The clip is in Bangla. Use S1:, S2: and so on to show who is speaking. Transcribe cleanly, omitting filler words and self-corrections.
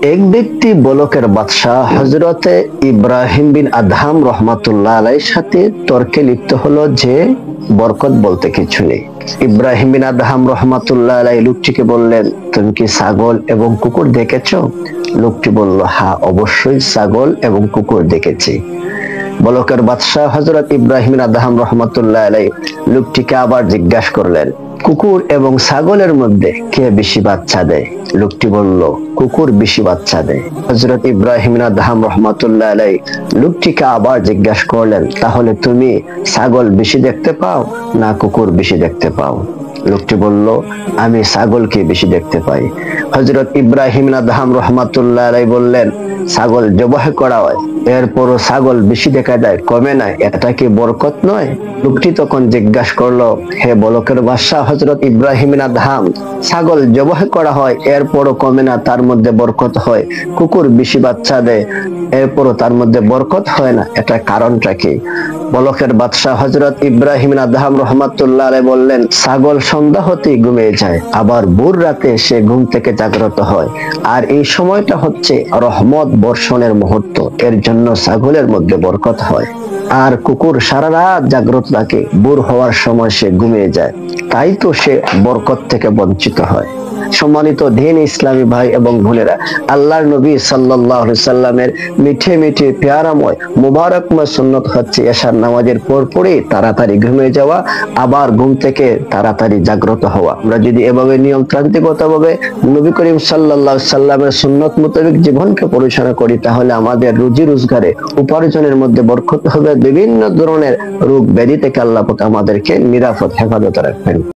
S1: এক ব্যক্তি বলকের বাদশাহ হযরতে ইব্রাহিম বিন আদহাম রহমাতুল্লাহ আলাইহির সাথে তর্কে লিপ্ত হলো যে বরকত বলতে কিছু নেই। ইব্রাহিম বিন আদহাম রহমাতুল্লাহ আলাইহি লোকটিকে বললেন, তুমি কি ছাগল এবং কুকুর দেখেছো? লোকটি বলল, হ্যাঁ, অবশ্যই ছাগল এবং কুকুর দেখেছি। বলকের বাদশাহ হযরত ইব্রাহিম বিন আদহাম রহমাতুল্লাহ আলাইহি লোকটিকে আবার জিজ্ঞাসা করলেন, কুকুর এবং ছাগলের মধ্যে কে বেশি বাচ্চা দেয়? লোকটি বলল, কুকুর বেশি বাচ্চা দেয়। হযরত ইব্রাহিম বিন আদহাম রহমাতুল্লাহ আলাইহি লোকটিকে আবার জিজ্ঞাসা করলেন, তাহলে তুমি ছাগল বেশি দেখতে পাও না কুকুর বেশি দেখতে পাও? লোকটি বলল, আমি ছাগলকে বেশি দেখতে পাই। হযরত ইব্রাহিম বিন আদহাম রহমাতুল্লাহ আলাইহি বললেন, ছাগল জবাহ করা হয়, এরপরও ছাগল বেশি দেখা যায়, কমে না, এটা কি বরকত নয়? লোকটি তখন জিজ্ঞাসা করলো, হে বলকের বাদশাহ হযরত ইব্রাহিম বিন আদহাম, ছাগল জবাহ করা হয় এরপরও কমে না, তার মধ্যে বরকত হয়। কুকুর বেশি বাচ্চা দেয় এরপরও তার মধ্যে বরকত হয় না, এটা কারণটা কি? বলকের বাদশাহ হযরত ইব্রাহিম বিন আদহাম রহমাতুল্লাহ আলাইহি বললেন, ছাগল সন্ধ্যা হতেই ঘুমিয়ে যায়, আবার ভোর রাতে সে ঘুম থেকে জাগ্রত হয়, আর এই সময়টা হচ্ছে রহমত বর্ষণের মুহূর্ত, এর জন্য ছাগলের মধ্যে বরকত হয়। আর কুকুর সারা রাত জাগ্রত থাকে, ভোর হওয়ার সময় সে ঘুমিয়ে যায়, তাই তো সে বরকত থেকে বঞ্চিত হয়। সম্মানিত দ্বীন ইসলামী ভাই এবং বোনেরা, আল্লাহর নবী সাল্লাল্লাহু আলাইহি সাল্লামের মিঠে মিঠে পেয়ারাময় মুবারকময় সুন্নত হচ্ছে এশার নামাজের পরপরই তাড়াতাড়ি ঘুমিয়ে যাওয়া, আবার ঘুম থেকে তাড়াতাড়ি জাগ্রত হওয়া। আমরা যদি এভাবে নিয়মতান্ত্রিকতাভাবে নবী করিম সাল্লাল্লাহু আলাইহি সাল্লামের সুন্নত মোতাবেক জীবনকে পরিচালনা করি, তাহলে আমাদের রুজি রোজগারে উপার্জনের মধ্যে বরকত হবে, বিভিন্ন ধরনের রোগ ব্যাধি থেকে আল্লাহ পাক আমাদেরকে নিরাপদ হেফাজতে রাখবেন।